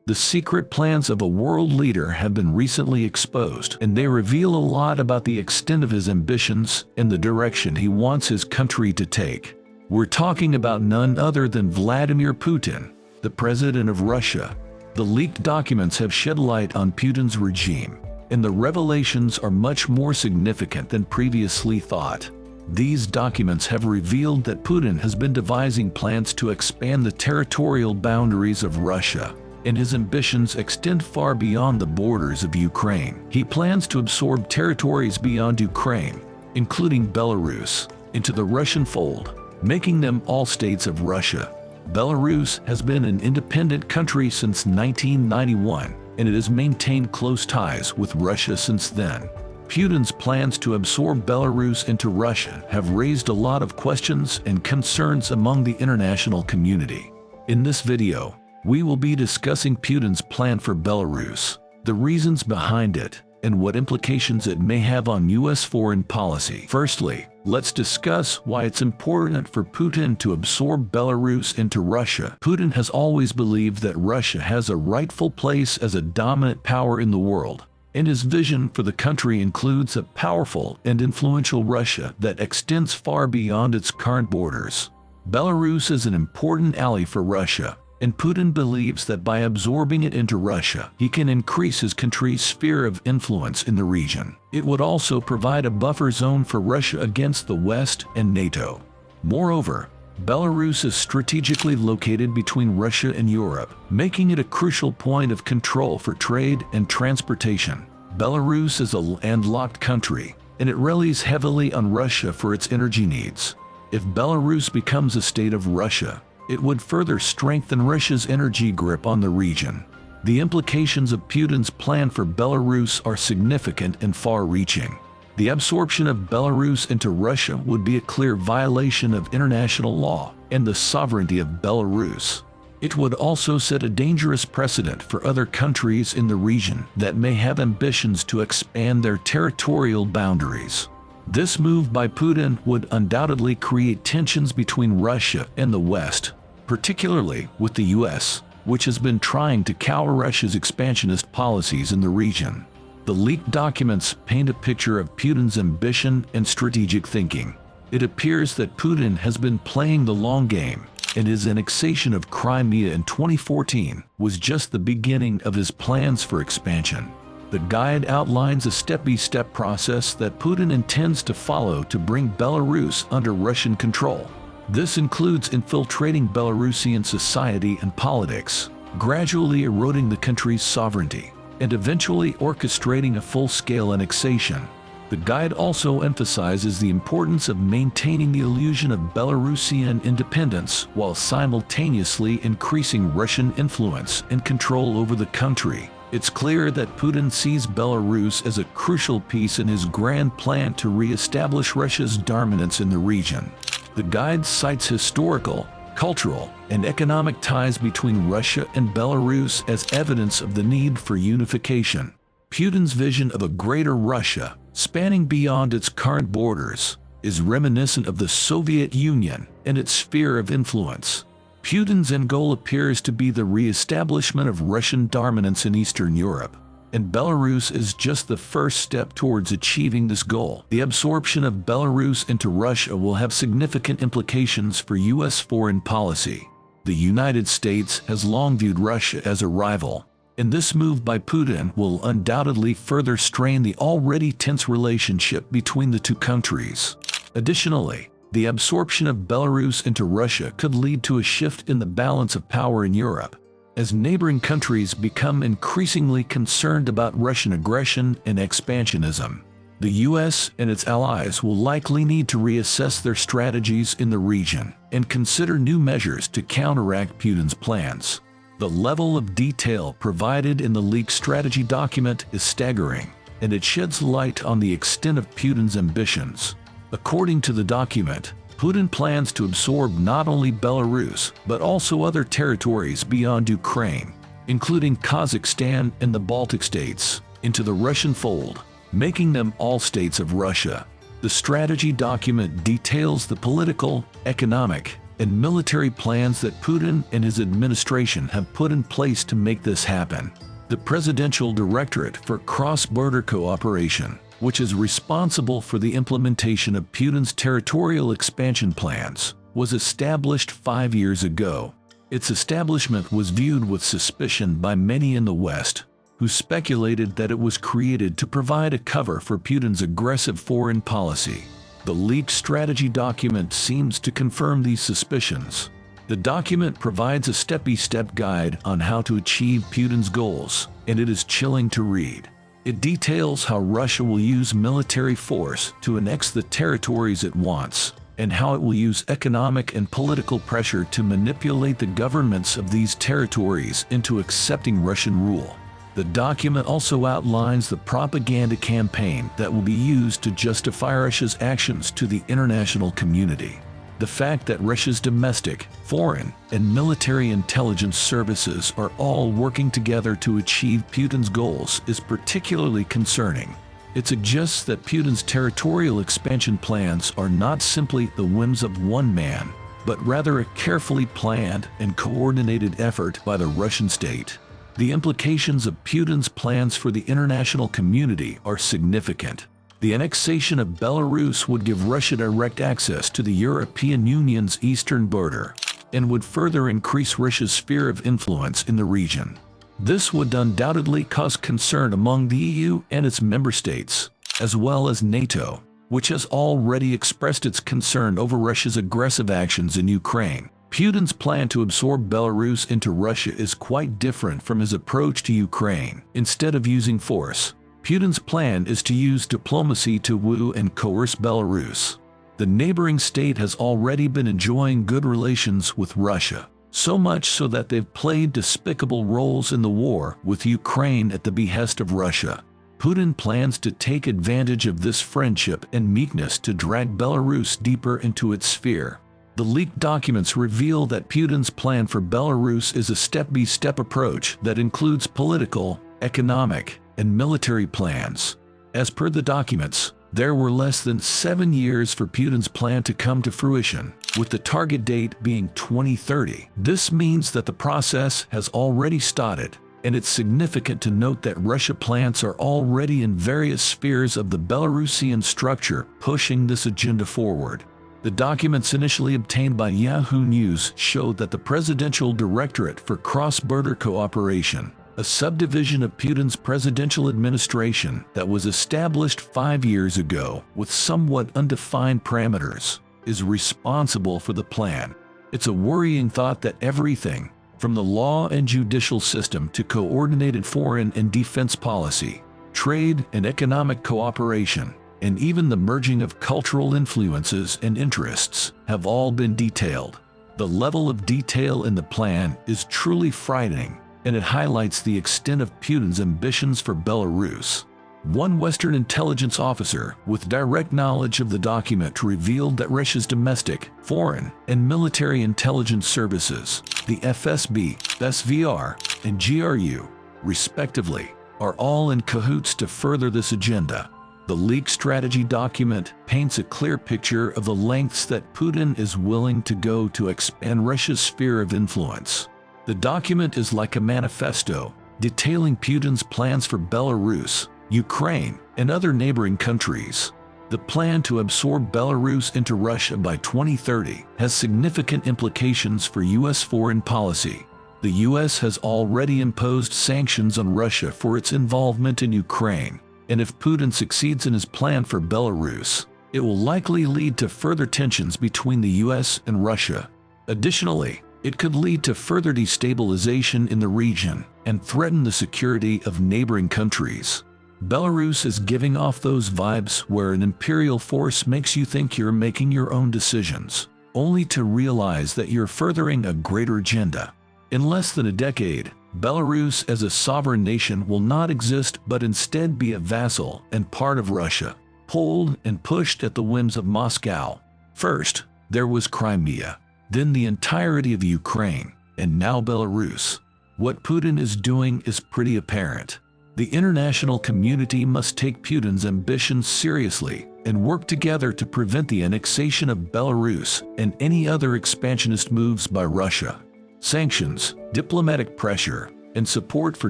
The secret plans of a world leader have been recently exposed, and they reveal a lot about the extent of his ambitions and the direction he wants his country to take. We're talking about none other than Vladimir Putin, the president of Russia. The leaked documents have shed light on Putin's regime, and the revelations are much more significant than previously thought. These documents have revealed that Putin has been devising plans to expand the territorial boundaries of Russia, and his ambitions extend far beyond the borders of Ukraine. He plans to absorb territories beyond Ukraine, including Belarus, into the Russian fold, making them all states of Russia. Belarus has been an independent country since 1991, and it has maintained close ties with Russia since then. Putin's plans to absorb Belarus into Russia have raised a lot of questions and concerns among the international community. In this video, we will be discussing Putin's plan for Belarus, the reasons behind it, and what implications it may have on U.S. foreign policy. Firstly, let's discuss why it's important for Putin to absorb Belarus into Russia. Putin has always believed that Russia has a rightful place as a dominant power in the world, and his vision for the country includes a powerful and influential Russia that extends far beyond its current borders. Belarus is an important ally for Russia, and Putin believes that by absorbing it into Russia, he can increase his country's sphere of influence in the region. It would also provide a buffer zone for Russia against the West and NATO. Moreover, Belarus is strategically located between Russia and Europe, making it a crucial point of control for trade and transportation. Belarus is a landlocked country, and it relies heavily on Russia for its energy needs. If Belarus becomes a state of Russia, it would further strengthen Russia's energy grip on the region. The implications of Putin's plan for Belarus are significant and far-reaching. The absorption of Belarus into Russia would be a clear violation of international law and the sovereignty of Belarus. It would also set a dangerous precedent for other countries in the region that may have ambitions to expand their territorial boundaries. This move by Putin would undoubtedly create tensions between Russia and the West, particularly with the U.S., which has been trying to counter Russia's expansionist policies in the region. The leaked documents paint a picture of Putin's ambition and strategic thinking. It appears that Putin has been playing the long game, and his annexation of Crimea in 2014 was just the beginning of his plans for expansion. The guide outlines a step-by-step process that Putin intends to follow to bring Belarus under Russian control. This includes infiltrating Belarusian society and politics, gradually eroding the country's sovereignty, and eventually orchestrating a full-scale annexation. The guide also emphasizes the importance of maintaining the illusion of Belarusian independence while simultaneously increasing Russian influence and control over the country. It's clear that Putin sees Belarus as a crucial piece in his grand plan to re-establish Russia's dominance in the region. The guide cites historical, cultural, and economic ties between Russia and Belarus as evidence of the need for unification. Putin's vision of a greater Russia, spanning beyond its current borders, is reminiscent of the Soviet Union and its sphere of influence. Putin's end goal appears to be the re-establishment of Russian dominance in Eastern Europe, and Belarus is just the first step towards achieving this goal. The absorption of Belarus into Russia will have significant implications for U.S. foreign policy. The United States has long viewed Russia as a rival, and this move by Putin will undoubtedly further strain the already tense relationship between the two countries. Additionally, the absorption of Belarus into Russia could lead to a shift in the balance of power in Europe, as neighboring countries become increasingly concerned about Russian aggression and expansionism. The U.S. and its allies will likely need to reassess their strategies in the region and consider new measures to counteract Putin's plans. The level of detail provided in the leaked strategy document is staggering, and it sheds light on the extent of Putin's ambitions. According to the document, Putin plans to absorb not only Belarus, but also other territories beyond Ukraine, including Kazakhstan and the Baltic states, into the Russian fold, making them all states of Russia. The strategy document details the political, economic, and military plans that Putin and his administration have put in place to make this happen. The Presidential Directorate for Cross-Border Cooperation, which is responsible for the implementation of Putin's territorial expansion plans, was established 5 years ago. Its establishment was viewed with suspicion by many in the West, who speculated that it was created to provide a cover for Putin's aggressive foreign policy. The leaked strategy document seems to confirm these suspicions. The document provides a step-by-step guide on how to achieve Putin's goals, and it is chilling to read. It details how Russia will use military force to annex the territories it wants, and how it will use economic and political pressure to manipulate the governments of these territories into accepting Russian rule. The document also outlines the propaganda campaign that will be used to justify Russia's actions to the international community. The fact that Russia's domestic, foreign, and military intelligence services are all working together to achieve Putin's goals is particularly concerning. It suggests that Putin's territorial expansion plans are not simply the whims of one man, but rather a carefully planned and coordinated effort by the Russian state. The implications of Putin's plans for the international community are significant. The annexation of Belarus would give Russia direct access to the European Union's eastern border and would further increase Russia's sphere of influence in the region. This would undoubtedly cause concern among the EU and its member states, as well as NATO, which has already expressed its concern over Russia's aggressive actions in Ukraine. Putin's plan to absorb Belarus into Russia is quite different from his approach to Ukraine. Instead of using force, Putin's plan is to use diplomacy to woo and coerce Belarus. The neighboring state has already been enjoying good relations with Russia, so much so that they've played despicable roles in the war with Ukraine at the behest of Russia. Putin plans to take advantage of this friendship and meekness to drag Belarus deeper into its sphere. The leaked documents reveal that Putin's plan for Belarus is a step-by-step approach that includes political, economic, and military plans. As per the documents, there were less than 7 years for Putin's plan to come to fruition, with the target date being 2030. This means that the process has already started, and it's significant to note that Russia plants are already in various spheres of the Belarusian structure pushing this agenda forward. The documents initially obtained by Yahoo News showed that the Presidential Directorate for Cross-Border Cooperation, a subdivision of Putin's presidential administration that was established 5 years ago with somewhat undefined parameters, is responsible for the plan. It's a worrying thought that everything, from the law and judicial system to coordinated foreign and defense policy, trade and economic cooperation, and even the merging of cultural influences and interests, have all been detailed. The level of detail in the plan is truly frightening, and it highlights the extent of Putin's ambitions for Belarus. One Western intelligence officer with direct knowledge of the document revealed that Russia's domestic, foreign, and military intelligence services, the FSB, SVR, and GRU, respectively, are all in cahoots to further this agenda. The leaked strategy document paints a clear picture of the lengths that Putin is willing to go to expand Russia's sphere of influence. The document is like a manifesto, detailing Putin's plans for Belarus, Ukraine, and other neighboring countries. The plan to absorb Belarus into Russia by 2030 has significant implications for U.S. foreign policy. The U.S. has already imposed sanctions on Russia for its involvement in Ukraine, and if Putin succeeds in his plan for Belarus, it will likely lead to further tensions between the U.S. and Russia. Additionally, it could lead to further destabilization in the region and threaten the security of neighboring countries. Belarus is giving off those vibes where an imperial force makes you think you're making your own decisions, only to realize that you're furthering a greater agenda. In less than a decade, Belarus as a sovereign nation will not exist but instead be a vassal and part of Russia, pulled and pushed at the whims of Moscow. First, there was Crimea, then the entirety of Ukraine, and now Belarus. What Putin is doing is pretty apparent. The international community must take Putin's ambitions seriously and work together to prevent the annexation of Belarus and any other expansionist moves by Russia. Sanctions, diplomatic pressure, and support for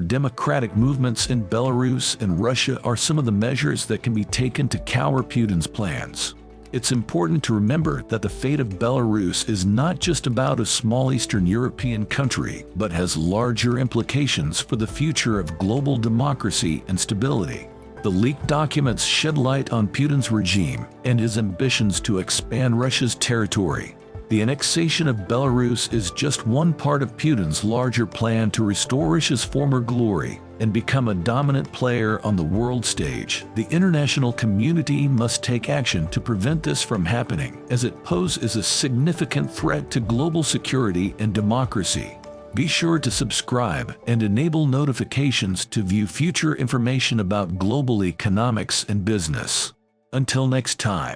democratic movements in Belarus and Russia are some of the measures that can be taken to counter Putin's plans. It's important to remember that the fate of Belarus is not just about a small Eastern European country, but has larger implications for the future of global democracy and stability. The leaked documents shed light on Putin's regime and his ambitions to expand Russia's territory. The annexation of Belarus is just one part of Putin's larger plan to restore Russia's former glory and become a dominant player on the world stage. The international community must take action to prevent this from happening, as it poses a significant threat to global security and democracy. Be sure to subscribe and enable notifications to view future information about global economics and business. Until next time.